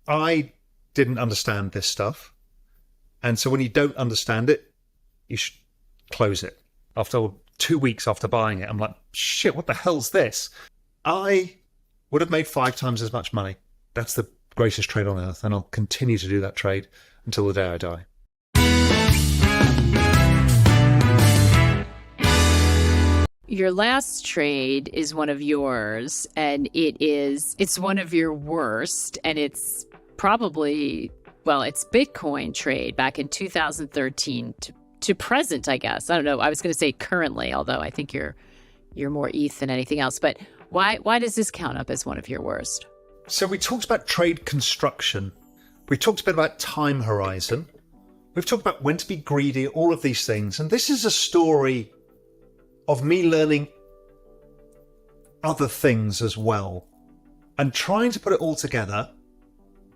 I didn't understand this stuff. And so when you don't understand it, you should close it. After 2 weeks after buying it, I'm like, shit, what the hell's this? I would have made 5 times as much money. That's the greatest trade on earth. And I'll continue to do that trade until the day I die. Your last trade is one of yours, and it's one of your worst, and it's probably, well, it's Bitcoin trade back in 2013 to present, I guess. I don't know. I was going to say currently, although I think you're more ETH than anything else. But why does this count up as one of your worst? So we talked about trade construction. We talked a bit about time horizon. We've talked about when to be greedy, all of these things. And this is a story of me learning other things as well and trying to put it all together,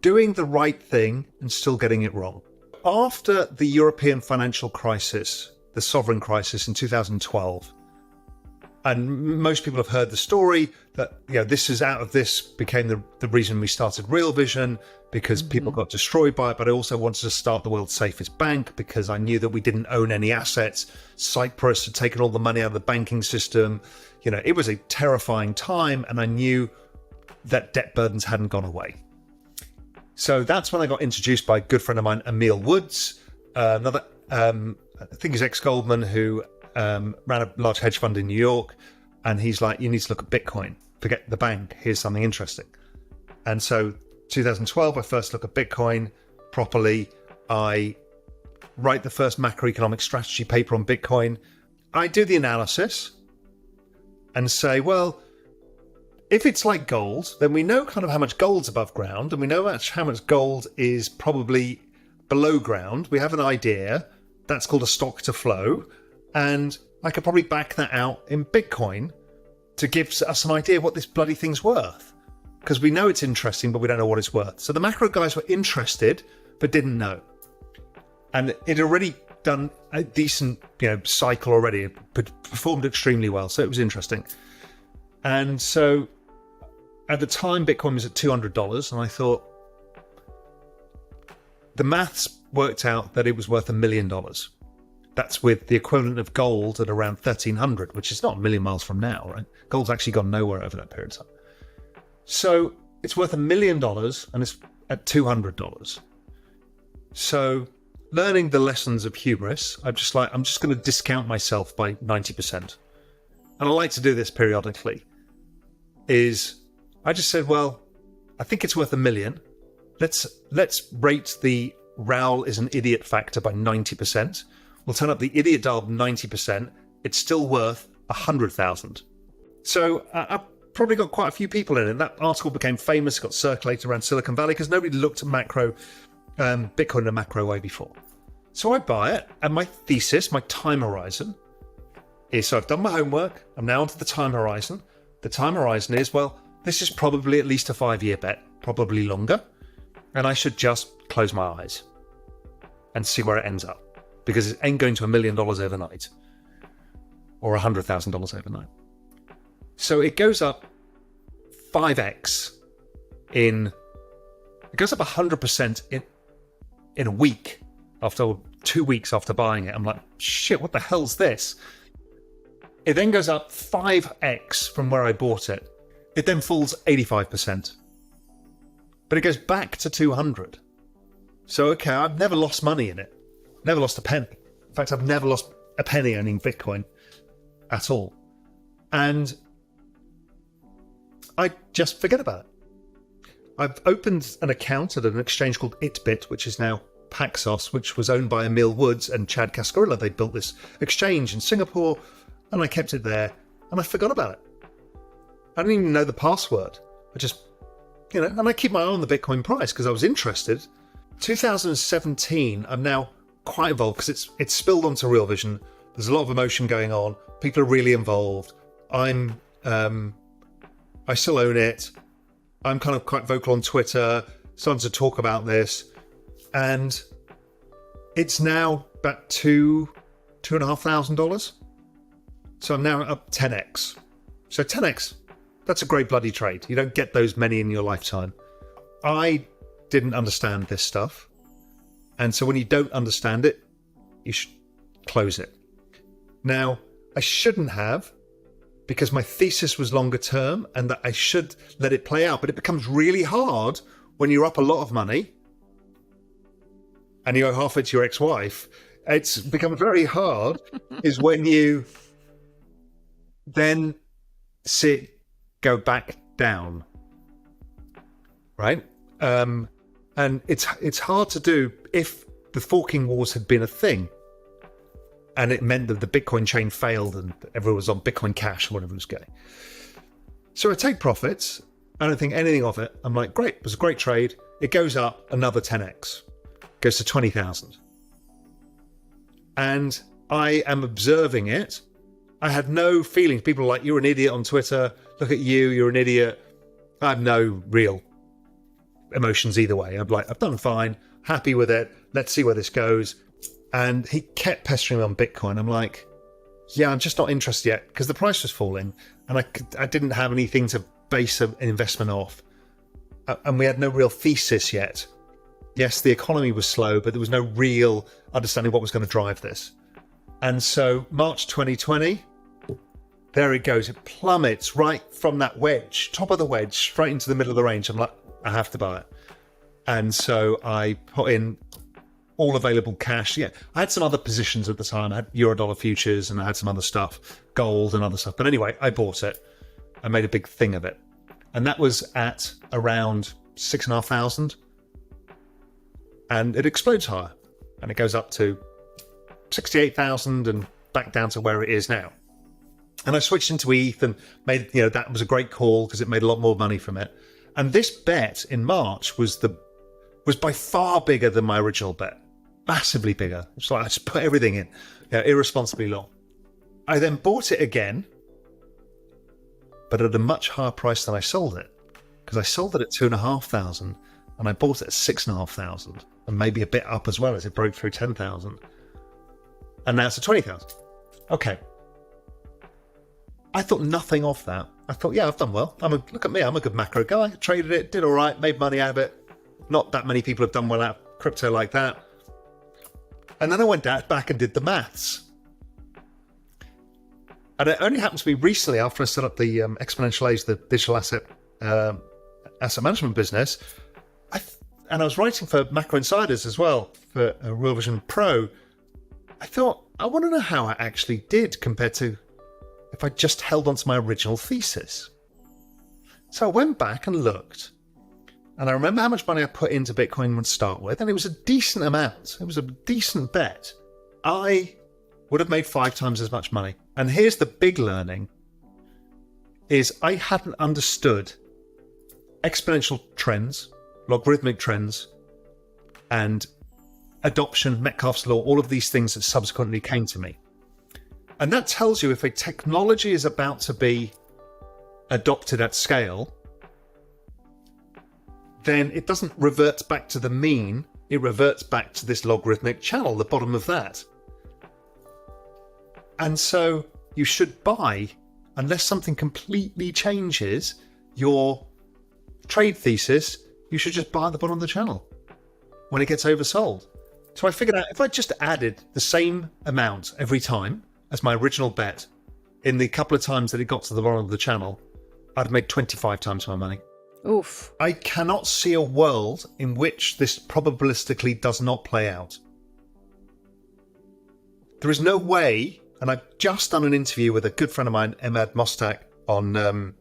doing the right thing and still getting it wrong. After the European financial crisis, the sovereign crisis in 2012, and most people have heard the story that, this became the reason we started Real Vision, because people got destroyed by it. But I also wanted to start the world's safest bank because I knew that we didn't own any assets. Cyprus had taken all the money out of the banking system. It was a terrifying time, and I knew that debt burdens hadn't gone away. So that's when I got introduced by a good friend of mine, Emil Woods, another, I think he's ex-Goldman, who ran a large hedge fund in New York. And he's like, you need to look at Bitcoin. Forget the bank. Here's something interesting. And so 2012, I first look at Bitcoin properly. I write the first macroeconomic strategy paper on Bitcoin. I do the analysis and say, well, if it's like gold, then we know kind of how much gold's above ground, and we know how much gold is probably below ground. We have an idea. That's called a stock to flow. And I could probably back that out in Bitcoin to give us an idea of what this bloody thing's worth. Because we know it's interesting, but we don't know what it's worth. So the macro guys were interested, but didn't know. And it had already done a decent, cycle already. It performed extremely well. So it was interesting. And so at the time, Bitcoin was at $200. And I thought, the maths worked out that it was worth $1 million. That's with the equivalent of gold at around 1,300, which is not a million miles from now, right? Gold's actually gone nowhere over that period of time. So it's worth $1 million, and it's at $200. So learning the lessons of hubris, I'm just going to discount myself by 90%. And I like to do this periodically. I just said, well, I think it's worth $1 million. Let's rate the Raoul is an idiot factor by 90%. We'll turn up the idiot dial 90%. It's still worth 100,000. So I probably got quite a few people in it. That article became famous, got circulated around Silicon Valley because nobody looked at Bitcoin in a macro way before. So I buy it, and my thesis, my time horizon, is so I've done my homework. I'm now onto the time horizon. The time horizon is, well, this is probably at least a 5-year bet, probably longer, and I should just close my eyes and see where it ends up. Because it ain't going to $1 million overnight or $100,000 overnight. So it goes up 5x it goes up 100% in a week, after 2 weeks after buying it. I'm like, shit, what the hell's this? It then goes up 5x from where I bought it. It then falls 85%. But it goes back to 200. So, okay, I've never lost money in it. Never lost a penny. In fact, I've never lost a penny owning Bitcoin at all. And I just forget about it. I've opened an account at an exchange called Itbit, which is now Paxos, which was owned by Emil Woods and Chad Cascarilla. They built this exchange in Singapore, and I kept it there, and I forgot about it. I didn't even know the password. I just, and I keep my eye on the Bitcoin price because I was interested. 2017, I'm now quite involved because it's spilled onto Real Vision. There's a lot of emotion going on. People are really involved. I still own it. I'm kind of quite vocal on Twitter, starting to talk about this, and it's now about $2,500. So I'm now up 10x. So 10x, that's a great bloody trade. You don't get those many in your lifetime. I didn't understand this stuff. And so when you don't understand it, you should close it. Now, I shouldn't have, because my thesis was longer term and that I should let it play out. But it becomes really hard when you're up a lot of money and you owe half it to your ex-wife. It's become very hard is when you then go back down, right? And it's hard to do if the forking wars had been a thing and it meant that the Bitcoin chain failed and everyone was on Bitcoin Cash or whatever it was going. So I take profits. I don't think anything of it. I'm like, great, it was a great trade. It goes up another 10x, goes to 20,000. And I am observing it. I had no feelings. People are like, you're an idiot on Twitter. Look at you, you're an idiot. I have no real emotions either way. I'm like, I've done fine, happy with it. Let's see where this goes. And he kept pestering me on Bitcoin. I'm like, yeah, I'm just not interested yet because the price was falling and I didn't have anything to base an investment off. And we had no real thesis yet. Yes, the economy was slow, but there was no real understanding what was going to drive this. And so March 2020, there it goes. It plummets right from that wedge, top of the wedge, straight into the middle of the range. I'm like, I have to buy it. And so I put in all available cash. Yeah, I had some other positions at the time. I had Eurodollar futures and I had some other stuff, gold and other stuff. But anyway, I bought it. I made a big thing of it. And that was at around 6,500. And it explodes higher. And it goes up to 68,000 and back down to where it is now. And I switched into ETH and made, that was a great call because it made a lot more money from it. And this bet in March was by far bigger than my original bet. Massively bigger. It's like I just put everything in, irresponsibly long. I then bought it again, but at a much higher price than I sold it. Because I sold it at 2,500 and I bought it at 6,500 and maybe a bit up as well as it broke through 10,000. And now it's at 20,000. Okay. I thought nothing of that. I thought, yeah, I've done well. Look at me, I'm a good macro guy. I traded it, did all right, made money out of it. Not that many people have done well out of crypto like that. And then I went back and did the maths. And it only happened to me recently after I set up the Exponential Age, the digital asset management business. And I was writing for Macro Insiders as well, for Real Vision Pro. I thought, I want to know how I actually did compared to if I just held on to my original thesis. So I went back and looked. And I remember how much money I put into Bitcoin to start with, and it was a decent amount. It was a decent bet. I would have made 5 times as much money. And here's the big learning, is I hadn't understood exponential trends, logarithmic trends, and adoption, Metcalfe's law, all of these things that subsequently came to me. And that tells you if a technology is about to be adopted at scale, then it doesn't revert back to the mean, it reverts back to this logarithmic channel, the bottom of that. And so you should buy, unless something completely changes your trade thesis, you should just buy at the bottom of the channel when it gets oversold. So I figured out if I just added the same amount every time as my original bet in the couple of times that it got to the bottom of the channel, I'd have made 25 times my money. Oof. I cannot see a world in which this probabilistically does not play out. There is no way, and I've just done an interview with a good friend of mine, Emad Mostak, on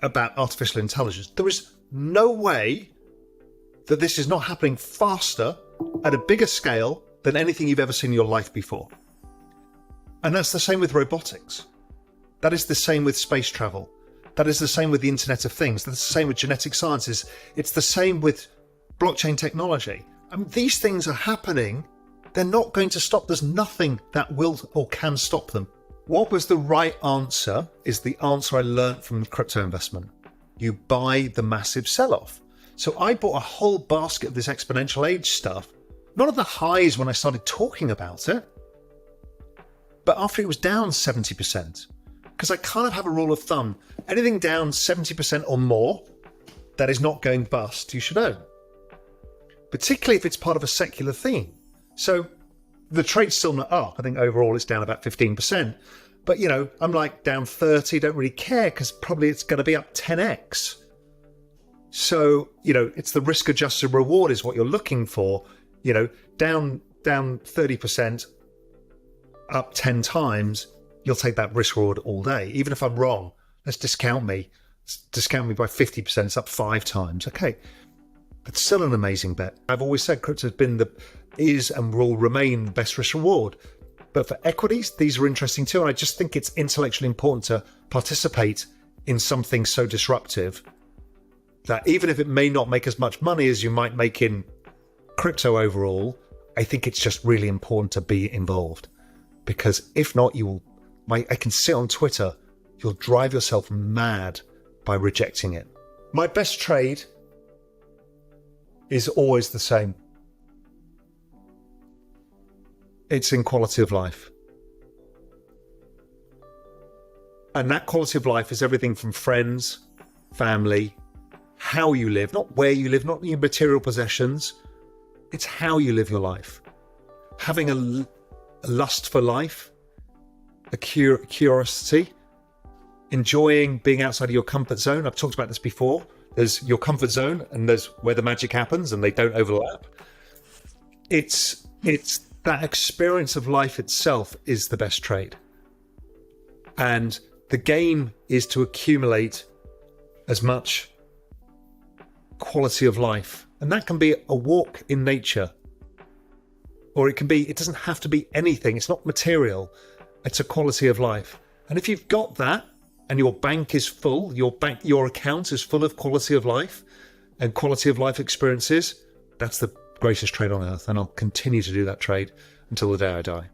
about artificial intelligence. There is no way that this is not happening faster at a bigger scale than anything you've ever seen in your life before. And that's the same with robotics. That is the same with space travel. That is the same with the Internet of Things. That's the same with genetic sciences. It's the same with blockchain technology. I mean, these things are happening. They're not going to stop. There's nothing that will or can stop them. What was the right answer is the answer I learned from crypto investment. You buy the massive sell-off. So I bought a whole basket of this exponential age stuff, not at the highs when I started talking about it, but after it was down 70%. Because I kind of have a rule of thumb. Anything down 70% or more, that is not going bust, you should own. Particularly if it's part of a secular theme. So the trade's still not up. I think overall it's down about 15%. But, I'm like down 30, don't really care because probably it's going to be up 10x. So, it's the risk-adjusted reward is what you're looking for. Down 30%, up 10 times, you'll take that risk reward all day. Even if I'm wrong, let's discount me. Discount me by 50%, it's up 5 times. Okay, it's still an amazing bet. I've always said crypto is and will remain the best risk reward. But for equities, these are interesting too. And I just think it's intellectually important to participate in something so disruptive that even if it may not make as much money as you might make in crypto overall, I think it's just really important to be involved. Because if not, I can see on Twitter, you'll drive yourself mad by rejecting it. My best trade is always the same. It's in quality of life. And that quality of life is everything from friends, family, how you live, not where you live, not your material possessions. It's how you live your life. Having a lust for life, a curiosity, enjoying being outside of your comfort zone. I've talked about this before. There's your comfort zone and there's where the magic happens and they don't overlap. It's that experience of life itself is the best trade. And the game is to accumulate as much quality of life. And that can be a walk in nature. Or it doesn't have to be anything. It's not material. It's a quality of life. And if you've got that and your bank is full, your account is full of quality of life and quality of life experiences, that's the greatest trade on earth. And I'll continue to do that trade until the day I die.